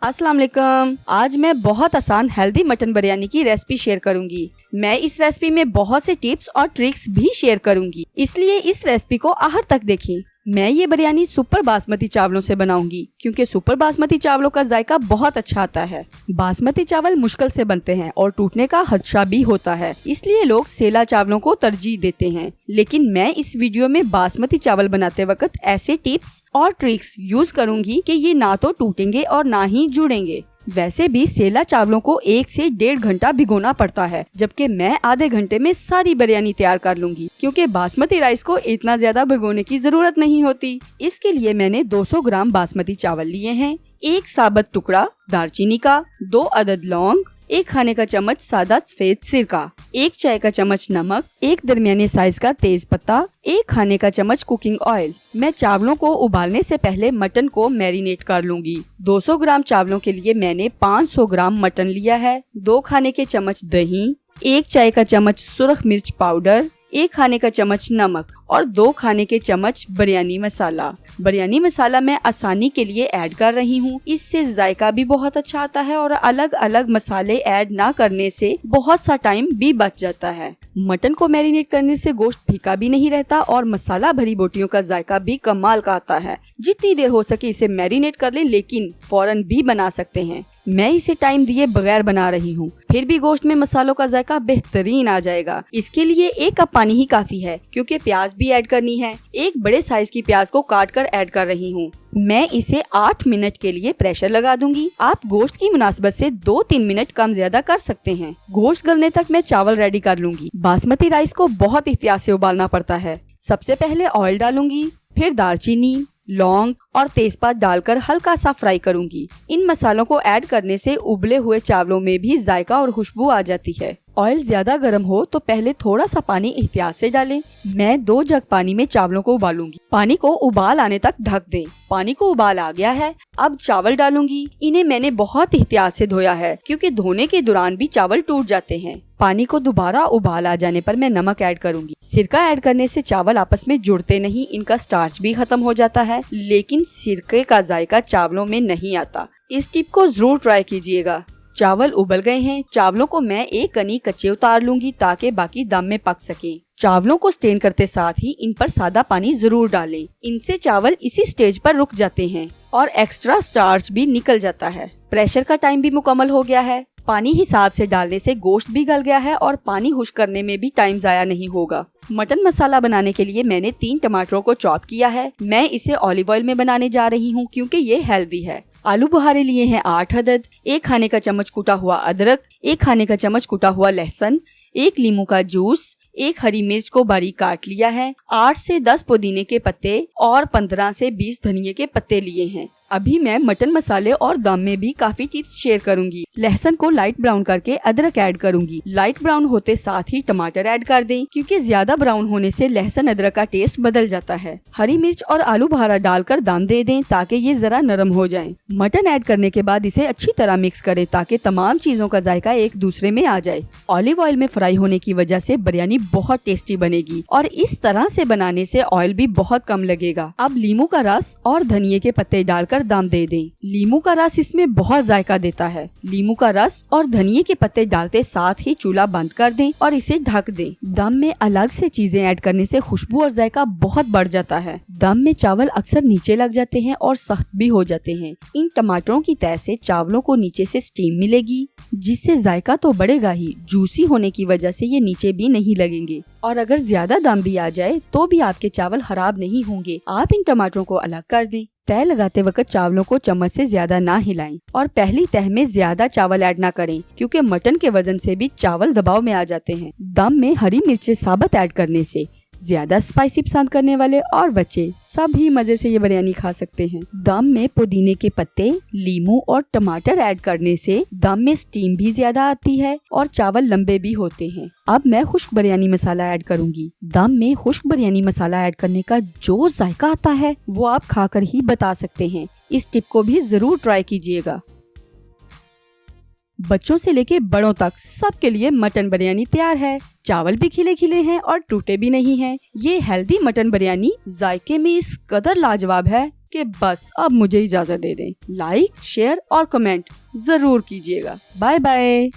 अस्सलाम वालेकुम। आज मैं बहुत आसान हेल्दी मटन बिरयानी की रेसिपी शेयर करूंगी। मैं इस रेसिपी में बहुत से टिप्स और ट्रिक्स भी शेयर करूंगी, इसलिए इस रेसिपी को आखिर तक देखें। मैं ये बिरयानी सुपर बासमती चावलों से बनाऊंगी क्योंकि सुपर बासमती चावलों का जायका बहुत अच्छा आता है। बासमती चावल मुश्किल से बनते हैं और टूटने का खदशा भी होता है, इसलिए लोग सेला चावलों को तरजीह देते हैं। लेकिन मैं इस वीडियो में बासमती चावल बनाते वक्त ऐसे टिप्स और ट्रिक्स यूज करूंगी कि ये ना तो टूटेंगे और ना ही जुड़ेंगे। वैसे भी सेला चावलों को 1 से 1.5 घंटा भिगोना पड़ता है, जबकि मैं आधे घंटे में सारी बिरयानी तैयार कर लूंगी क्योंकि बासमती राइस को इतना ज्यादा भिगोने की जरूरत नहीं होती। इसके लिए मैंने 200 ग्राम बासमती चावल लिए हैं, 1 साबुत टुकड़ा दालचीनी का, 2 अदद लौंग, 1 खाने का चम्मच सादा सफेद सिरका, 1 चाय का चम्मच नमक, 1 दरमियाने साइज का तेज पत्ता, 1 खाने का चम्मच कुकिंग ऑयल। मैं चावलों को उबालने से पहले मटन को मैरिनेट कर लूंगी। 200 ग्राम चावलों के लिए मैंने 500 ग्राम मटन लिया है, 2 खाने के चम्मच दही, 1 चाय का चम्मच सुरख मिर्च पाउडर, 1 खाने का चम्मच नमक और 2 खाने के चम्मच बिरयानी मसाला। बिरयानी मसाला मैं आसानी के लिए ऐड कर रही हूँ, इससे जायका भी बहुत अच्छा आता है और अलग अलग मसाले ऐड ना करने से बहुत सा टाइम भी बच जाता है। मटन को मैरिनेट करने से गोश्त फीका भी नहीं रहता और मसाला भरी बोटियों का जायका भी कमाल का आता है। जितनी देर हो सके इसे मैरिनेट कर लें, लेकिन फौरन भी बना सकते हैं। मैं इसे टाइम दिए बगैर बना रही हूँ, फिर भी गोश्त में मसालों का जायका बेहतरीन आ जाएगा। इसके लिए 1 कप पानी ही काफी है क्योंकि प्याज भी ऐड करनी है। 1 बड़े साइज की प्याज को काट कर ऐड कर रही हूँ। मैं इसे 8 मिनट के लिए प्रेशर लगा दूंगी। आप गोश्त की मुनासबत से 2-3 मिनट कम ज्यादा कर सकते हैं। गोश्त गलने तक मैं चावल रेडी कर लूंगी। बासमती राइस को बहुत एहतियात से उबालना पड़ता है। सबसे पहले ऑयल डालूंगी, फिर दालचीनी, लौंग और तेजपात डालकर हल्का सा फ्राई करूंगी। इन मसालों को ऐड करने से उबले हुए चावलों में भी जायका और खुशबू आ जाती है। ऑयल ज्यादा गर्म हो तो पहले थोड़ा सा पानी एहतियात से डालें। मैं 2 जग पानी में चावलों को उबालूंगी। पानी को उबाल आने तक ढक दें। पानी को उबाल आ गया है, अब चावल डालूंगी। इन्हें मैंने बहुत एहतियात से धोया है क्योंकि धोने के दौरान भी चावल टूट जाते हैं। पानी को दोबारा उबाल आ जाने पर मैं नमक ऐड करूंगी। सिरका ऐड करने से चावल आपस में जुड़ते नहीं, इनका स्टार्च भी खत्म हो जाता है, लेकिन सिरके का जायका चावलों में नहीं आता। इस टिप को जरूर ट्राई कीजिएगा। चावल उबल गए हैं। चावलों को मैं 1 कनी कच्चे उतार लूंगी ताकि बाकी दम में पक सके। चावलों को स्टेन करते साथ ही इन पर सादा पानी जरूर डालें। इनसे चावल इसी स्टेज पर रुक जाते हैं और एक्स्ट्रा स्टार्च भी निकल जाता है। प्रेशर का टाइम भी मुकम्मल हो गया है। पानी हिसाब से डालने से गोश्त भी गल गया है और पानी खुश्क करने में भी टाइम जाया नहीं होगा। मटन मसाला बनाने के लिए मैंने 3 टमाटरों को चॉप किया है। मैं इसे ऑलिव ऑयल में बनाने जा रही हूँ क्योंकि ये हेल्दी है। आलू बुहारे लिए हैं 8 अदद, 1 खाने का चम्मच कुटा हुआ अदरक, 1 खाने का चम्मच कुटा हुआ लहसुन, 1 लीमू का जूस, 1 हरी मिर्च को बारीक काट लिया है, 8 से 10 पुदीने के पत्ते और 15 से 20 धनिये के पत्ते लिए हैं। अभी मैं मटन मसाले और दम में भी काफी टिप्स शेयर करूंगी। लहसुन को लाइट ब्राउन करके अदरक ऐड करूंगी। लाइट ब्राउन होते साथ ही टमाटर ऐड कर दें क्योंकि ज्यादा ब्राउन होने से लहसुन अदरक का टेस्ट बदल जाता है। हरी मिर्च और आलू बुखारा डालकर दम दे दें ताकि ये जरा नरम हो जाए। मटन ऐड करने के बाद इसे अच्छी तरह मिक्स करें ताकि तमाम चीजों का जायका एक दूसरे में आ जाए। ऑलिव ऑयल में फ्राई होने की वजह से बिरयानी बहुत टेस्टी बनेगी और इस तरह से बनाने से ऑयल भी बहुत कम लगेगा। अब लीमू का रस और धनिये के पत्ते डालकर दम दे दें। लीमू का रस इसमें बहुत जायका देता है। लीमू का रस और धनिये के पत्ते डालते साथ ही चूल्हा बंद कर दें और इसे ढक दें। दम में अलग से चीजें ऐड करने से खुशबू और जायका बहुत बढ़ जाता है। दम में चावल अक्सर नीचे लग जाते हैं और सख्त भी हो जाते हैं। इन टमाटरों की तह से चावलों को नीचे से स्टीम मिलेगी, जिससे जायका तो बढ़ेगा ही, जूसी होने की वजह से ये नीचे भी नहीं लगेंगे। और अगर ज्यादा दम भी आ जाए तो भी आपके चावल खराब नहीं होंगे। आप इन टमाटरों को अलग कर दें। तह लगाते वक्त चावलों को चम्मच से ज्यादा ना हिलाएं और पहली तह में ज्यादा चावल ऐड ना करें क्योंकि मटन के वजन से भी चावल दबाव में आ जाते हैं। दम में हरी मिर्चें साबुत ऐड करने से ज्यादा स्पाइसी पसंद करने वाले और बच्चे सभी मजे से ये बिरयानी खा सकते हैं। दम में पुदीने के पत्ते, लीमू और टमाटर ऐड करने से दम में स्टीम भी ज्यादा आती है और चावल लंबे भी होते हैं। अब मैं खुश्क बिरयानी मसाला ऐड करूंगी। दम में खुश्क बिरयानी मसाला ऐड करने का जो जायका आता है वो आप खाकर ही बता सकते हैं। इस टिप को भी जरूर ट्राई कीजिएगा। बच्चों से लेके बड़ों तक सबके लिए मटन बिरयानी तैयार है। चावल भी खिले खिले हैं और टूटे भी नहीं हैं। ये हेल्दी मटन बिरयानी जायके में इस कदर लाजवाब है कि बस अब मुझे इजाजत दे दें। लाइक, शेयर और कमेंट जरूर कीजिएगा। Bye bye.